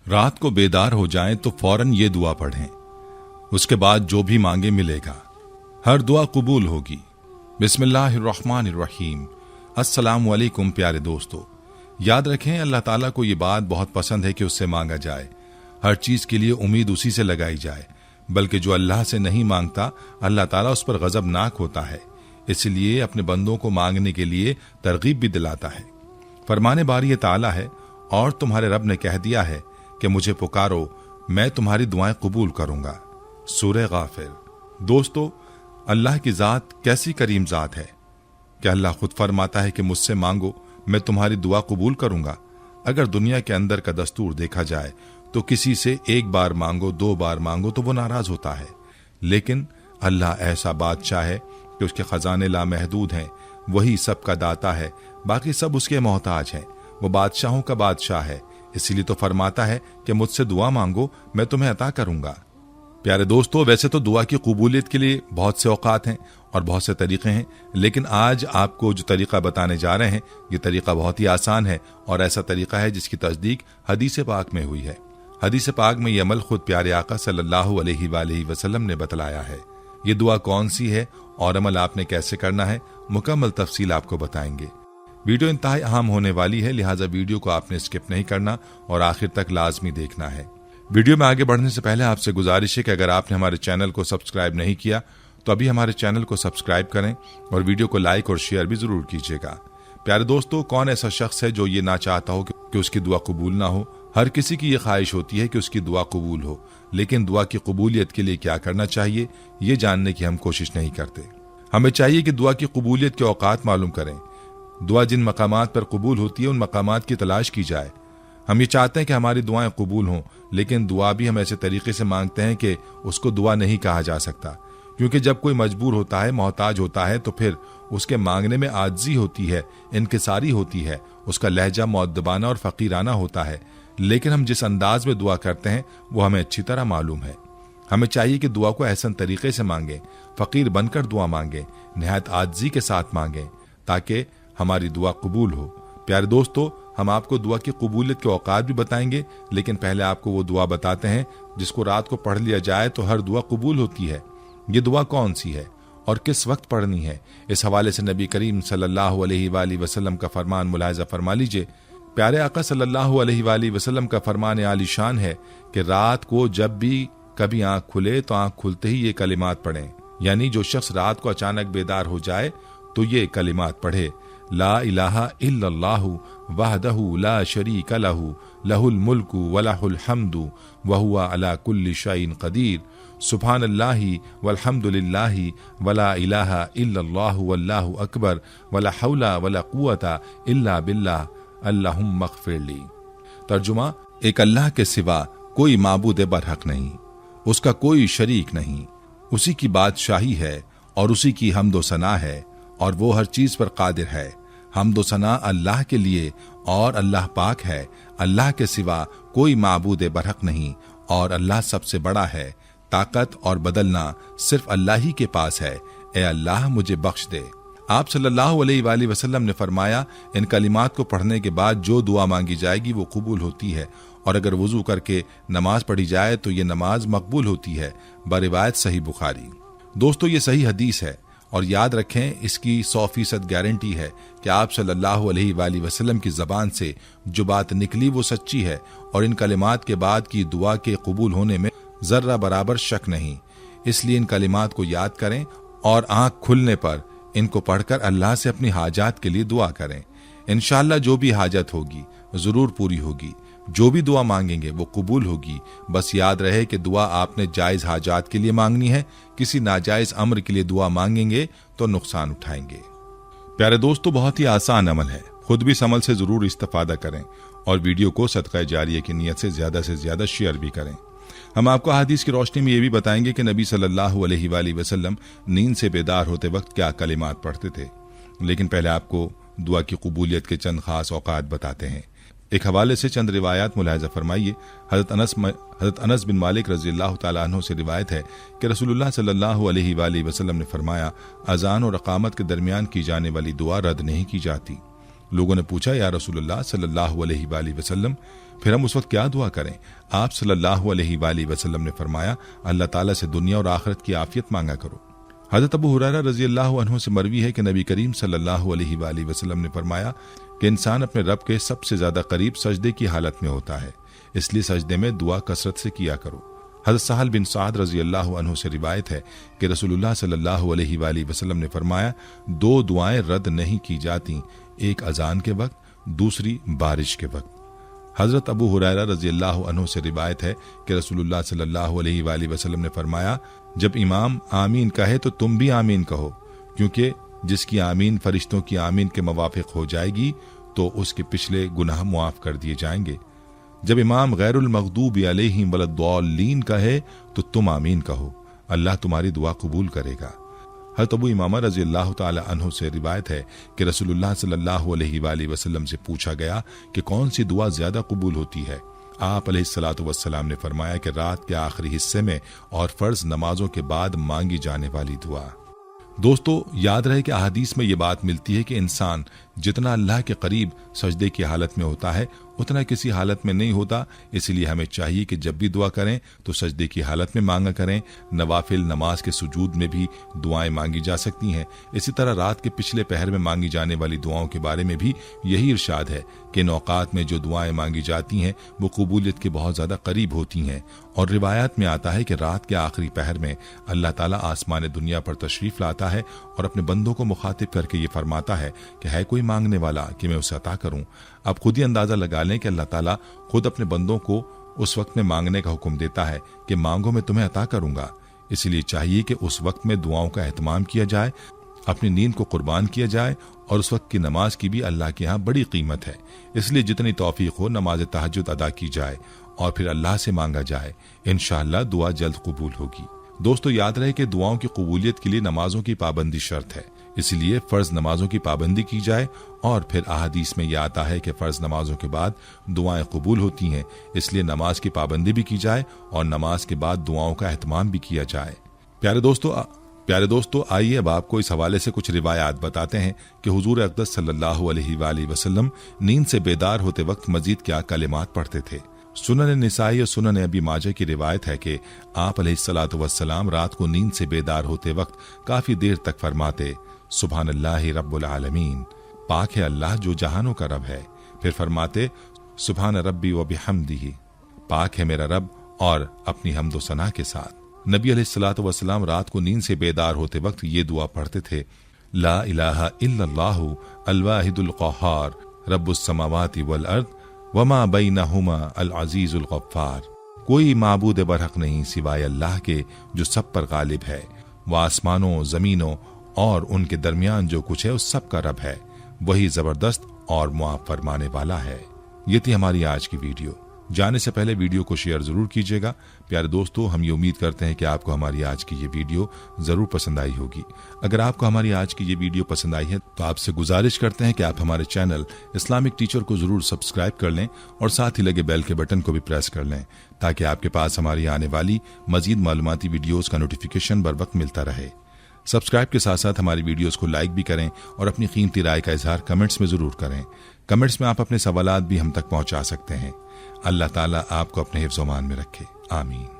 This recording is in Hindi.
रात को बेदार हो जाएं तो फौरन ये दुआ पढ़ें। उसके बाद जो भी मांगे मिलेगा। हर दुआ कबूल होगी। बिस्मिल्लाहिर्रहमानिर्रहीम। अस्सलामु अलैकुम प्यारे दोस्तों, याद रखें अल्लाह ताला को ये बात बहुत पसंद है कि उससे मांगा जाए। हर चीज के लिए उम्मीद उसी से लगाई जाए, बल्कि जो अल्लाह से नहीं मांगता अल्लाह ताला उस पर गजबनाक होता है। इसलिए अपने बंदों को मांगने के लिए तरगीब भी दिलाता है। फरमाने बारी ताला है, और तुम्हारे रब ने कह दिया है कि मुझे पुकारो, मैं तुम्हारी दुआएं कबूल करूंगा। सूरह गाफिर। दोस्तों, अल्लाह की जात कैसी करीम जात है कि अल्लाह खुद फरमाता है कि मुझसे मांगो, मैं तुम्हारी दुआ कबूल करूंगा। अगर दुनिया के अंदर का दस्तूर देखा जाए तो किसी से एक बार मांगो, दो बार मांगो तो वो नाराज होता है, लेकिन अल्लाह ऐसा बादशाह है कि उसके खजाने लामहदूद हैं। वही सबका दाता है, बाकी सब उसके मोहताज हैं। वो बादशाहों का बादशाह है, इसीलिए तो फरमाता है कि मुझसे दुआ मांगो, मैं तुम्हें अता करूंगा। प्यारे दोस्तों, वैसे तो दुआ की कबूलियत के लिए बहुत से औकात हैं और बहुत से तरीके हैं, लेकिन आज आपको जो तरीका बताने जा रहे हैं ये तरीका बहुत ही आसान है और ऐसा तरीका है जिसकी तस्दीक हदीस पाक में हुई है। हदीस पाक में ये अमल खुद प्यारे आका सल्लल्लाहु अलैहि वसल्लम ने बतलाया है। ये दुआ कौन सी है और अमल आपने कैसे करना है, मुकम्मल तफसील आपको बताएंगे। वीडियो इंतहाई अहम होने वाली है, लिहाजा वीडियो को आपने स्किप नहीं करना और आखिर तक लाजमी देखना है। वीडियो में आगे बढ़ने से पहले आपसे गुजारिश है कि अगर आपने हमारे चैनल को सब्सक्राइब नहीं किया तो अभी हमारे चैनल को सब्सक्राइब करें और वीडियो को लाइक और शेयर भी जरूर कीजिएगा। प्यारे दोस्तों, कौन ऐसा शख्स है जो ये ना चाहता हो कि उसकी दुआ कबूल ना हो। हर किसी की ये ख्वाहिश होती है कि उसकी दुआ कबूल हो, लेकिन दुआ की कबूलियत के लिए क्या करना चाहिए ये जानने की हम कोशिश नहीं करते। हमें चाहिए कि दुआ की कबूलियत के औकात मालूम करें। दुआ जिन मकामात पर कबूल होती है उन मकामात की तलाश की जाए। हम ये चाहते हैं कि हमारी दुआएं कबूल हों, लेकिन दुआ भी हम ऐसे तरीके से मांगते हैं कि उसको दुआ नहीं कहा जा सकता, क्योंकि जब कोई मजबूर होता है, मोहताज होता है, तो फिर उसके मांगने में आजिज़ी होती है, इनकिसारी होती है, उसका लहजा मुअद्दबाना और फ़कीराना होता है। लेकिन हम जिस अंदाज में दुआ करते हैं वो हमें अच्छी तरह मालूम है। हमें चाहिए कि दुआ को ऐसा तरीके से मांगें, फ़कीर बनकर दुआ मांगें, निहायत आजिज़ी के साथ मांगें, ताकि हमारी दुआ कबूल हो। प्यारे दोस्तों, हम आपको दुआ की कबूलियत के औकात भी बताएंगे, लेकिन पहले आपको वो दुआ बताते हैं जिसको रात को पढ़ लिया जाए तो हर दुआ कबूल होती है। ये दुआ कौन सी है और किस वक्त पढ़नी है, इस हवाले से नबी करीम सल्लल्लाहु अलैहि वसल्लम का फरमान मुलाहिजा फरमा लीजिए। प्यारे आका सल्लल्लाहु अलैहि वसल्लम का फरमान आलीशान है कि रात को जब भी कभी आंख खुले तो आंख खुलते ही ये कलिमात पढ़ें, यानी जो शख्स रात को अचानक बेदार हो जाए तो ये कलिमात पढ़े। ला इलाहा इल्लल्लाहु वहदहु ला शरीका लहू लहुल मुल्कु वलहुल हम्दु वहुवा अला कुल्ली शैइन कदीर सुब्हानल्लाहि वल्हम्दुलिल्लाहि वला इलाहा इल्लल्लाहु वल्लाहु अकबर वला हौला वला कुव्वता इल्ला बिल्लाह अल्लाहुम्मा अग़फिरली। तर्जुमा, एक अल्लाह के सिवा कोई माबूद बरहक नहीं, उसका कोई शरीक नहीं, उसी की बादशाही है और उसी की हम्दो सना है और वो हर चीज पर कादिर है। हम्दो सना अल्लाह के लिए और अल्लाह पाक है। अल्लाह के सिवा कोई माबूद बरहक नहीं और अल्लाह सबसे बड़ा है। ताकत और बदलना सिर्फ अल्लाह ही के पास है। ए अल्लाह, मुझे बख्श दे। आप सल्लल्लाहु अलैहि वसल्लम ने फरमाया, इन कलिमात को पढ़ने के बाद जो दुआ मांगी जाएगी वो कबूल होती है, और अगर वजू करके नमाज पढ़ी जाए तो ये नमाज मकबूल होती है, बरिवायत सही बुखारी। दोस्तों, ये सही हदीस है और याद रखें इसकी 100% गारंटी है कि आप सल्लल्लाहु अलैहि वसल्लम की ज़बान से जो बात निकली वो सच्ची है और इन कलिमात के बाद की दुआ के कबूल होने में जर्रा बराबर शक नहीं। इसलिए इन कलिमात को याद करें और आंख खुलने पर इनको पढ़कर अल्लाह से अपनी हाजात के लिए दुआ करें। इंशाअल्लाह जो भी हाजत होगी जरूर पूरी होगी, जो भी दुआ मांगेंगे वो कबूल होगी। बस याद रहे कि दुआ आपने जायज हाजात के लिए मांगनी है, किसी नाजायज अम्र के लिए दुआ मांगेंगे तो नुकसान उठाएंगे। प्यारे दोस्तों, बहुत ही आसान अमल है, खुद भी इस अमल से जरूर इस्तेफादा करें और वीडियो को सदका जारिया की नियत से ज्यादा शेयर भी करें। हम आपको हदीस की रोशनी में ये भी बताएंगे कि नबी सल्लल्लाहु अलैहि वसल्लम नींद से बेदार होते वक्त क्या कलिमात पढ़ते थे, लेकिन पहले आपको दुआ की कबूलियत के चंद खास औकात बताते हैं। एक हवाले से चंद रिवायात मुलाहिजा फरमाइए। हज़रत अनस बिन मालिक रज़ियल्लाहु ताला अन्हु से रिवायत है कि रसूलुल्लाह सल्लल्लाहु अलैहि वसल्लम ने फरमाया, अजान और अकामत के दरमियान की जाने वाली दुआ रद्द नहीं की जाती। लोगों ने पूछा, या रसूलुल्लाह सल्लल्लाहु अलैहि वसल्लम, फिर हम उस वक्त क्या दुआ करें? आप सल्लल्लाहु अलैहि वसल्लम ने फरमाया, अल्लाह ताला से दुनिया और आखिरत की आफियत मांगा करो। हजरत अबू हुरैरा रजी अल्लाह अन्हु से मरवी है कि नबी करीम सल्लल्लाहु अलैहि वसल्लम ने फरमाया कि इंसान अपने रब के सबसे ज्यादा करीब सजदे की हालत में होता है, इसलिए सजदे में दुआ कसरत से किया करो। हजरत सहल बिन साद रजी अल्लाह अन्हु से रिवायत है कि रसूलुल्लाह सल्लल्लाहु अलैहि वसल्लम ने फरमाया, दो दुआएं रद्द नहीं की जाती, एक अजान के वक्त, दूसरी बारिश के वक्त। हजरत अबू हुरैरा रजी अल्लाह अन्हु से रिवायत है कि रसूलुल्लाह सल्लल्लाहु अलैहि वसल्लम ने फरमाया, जब इमाम आमीन कहे तो तुम भी आमीन कहो, क्योंकि जिसकी आमीन फरिश्तों की आमीन के मुवाफिक हो जाएगी तो उसके पिछले गुनाह मुआफ कर दिए जाएंगे। जब इमाम गैरुल मग़दूबि अलैहिम वलद्दाल्लीन कहे तो तुम आमीन कहो, अल्लाह तुम्हारी दुआ कबूल करेगा। हज़रत अबू इमामा रज़ी अल्लाह ताला अन्हु से रिवायत है कि रसूलुल्लाह सल्लल्लाहु अलैहि वसल्लम से पूछा गया कि कौन सी दुआ ज्यादा कबूल होती है। आप अलैहिस्सलातु वस्सलाम ने फरमाया कि रात के आखिरी हिस्से में और फर्ज नमाजों के बाद मांगी जाने वाली दुआ। दोस्तों, याद रहे कि अहादीस में ये बात मिलती है कि इंसान जितना अल्लाह के करीब सजदे की हालत में होता है उतना किसी हालत में नहीं होता। इसलिए हमें चाहिए कि जब भी दुआ करें तो सजदे की हालत में मांगा करें। नवाफिल नमाज के सुजूद में भी दुआएं मांगी जा सकती हैं। इसी तरह रात के पिछले पहर में मांगी जाने वाली दुआओं के बारे में भी यही इरशाद है कि इन औकात में जो दुआएं मांगी जाती हैं वो कबूलियत के बहुत ज्यादा करीब होती हैं। और रिवायात में आता है कि रात के आखिरी पहर में अल्लाह ताला आसमान दुनिया पर तशरीफ लाता है और अपने बंदों को मुखातिब करके ये फरमाता है कि है कोई मांगने वाला कि मैं उसे अता करूं। आप खुद ही अंदाजा लगा लें कि अल्लाह ताला खुद अपने बंदों को उस वक्त में मांगने का हुक्म देता है कि मांगो मैं तुम्हें अता करूंगा। इसलिए चाहिए कि उस वक्त में दुआओं का एहतमाम किया जाए, अपनी नींद को कुर्बान किया जाए और उस वक्त की नमाज की भी अल्लाह के यहाँ बड़ी कीमत है। इसलिए जितनी तौफीक हो नमाज तहज्जुद अदा की जाए और फिर अल्लाह से मांगा जाए, इंशाअल्लाह दुआ जल्द कबूल होगी। दोस्तों, याद रहे कि दुआओं की कबूलियत के लिए नमाजों की पाबंदी शर्त है, इसलिए फर्ज नमाजों की पाबंदी की जाए। और फिर अहादीस में यह आता है कि फर्ज नमाजों के बाद दुआएं कबूल होती हैं, इसलिए नमाज की पाबंदी भी की जाए और नमाज के बाद दुआओं का एहतमाम भी किया जाए। प्यारे दोस्तों, आइए अब आपको इस हवाले से कुछ रिवायात बताते हैं कि हुजूर अक़दस सल्लल्लाहु अलैहि वसल्लम नींद से बेदार होते वक्त मजीद क्या कलिमात पढ़ते थे। सुनन निसाई और सुनन अबी माजा की रिवायत है कि आप अलैहिस्सलातु वस्सलाम रात को नींद से बेदार होते वक्त काफी देर तक फरमाते, सुब्हानल्लाहि रब्बुल आलमीन, पाक है अल्लाह जो जहानों का रब है। फिर फरमाते, सुब्हान रब्बी व बिहम्दिही, पाक है मेरा रब और अपनी हम्दो सना के साथ। नबी अलैहिस्सलातु वस्सलाम रात को नींद से बेदार होते वक्त ये दुआ पढ़ते थे, ला इलाहा इल्लल्लाहु अल वाहिदुल क़हार रब्बुस समावाति वल अर्द वमा बैनहुमा अल अजीजुल गफ्फार। कोई माबूद बरहक नहीं सिवाय अल्लाह के जो सब पर गालिब है, वह आसमानों जमीनों और उनके दरमियान जो कुछ है उस सब का रब है, वही जबरदस्त और मुआफ फरमाने वाला है। ये थी हमारी आज की वीडियो। जाने से पहले वीडियो को शेयर जरूर कीजिएगा। प्यारे दोस्तों, हम ये उम्मीद करते हैं कि आपको हमारी आज की ये वीडियो जरूर पसंद आई होगी। अगर आपको हमारी आज की ये वीडियो पसंद आई है तो आपसे गुजारिश करते हैं कि आप हमारे चैनल इस्लामिक टीचर को जरूर सब्सक्राइब कर लें और साथ ही लगे बेल के बटन को भी प्रेस कर लें, ताकि आपके पास हमारी आने वाली मजीद मालूमाती वीडियोज का नोटिफिकेशन बर वक्त मिलता रहे। सब्सक्राइब के साथ साथ हमारी वीडियोस को लाइक भी करें और अपनी कीमती राय का इजहार कमेंट्स में जरूर करें। कमेंट्स में आप अपने सवालात भी हम तक पहुंचा सकते हैं। अल्लाह ताला आपको अपने हिफ्ज़-ओ-मान में रखे। आमीन।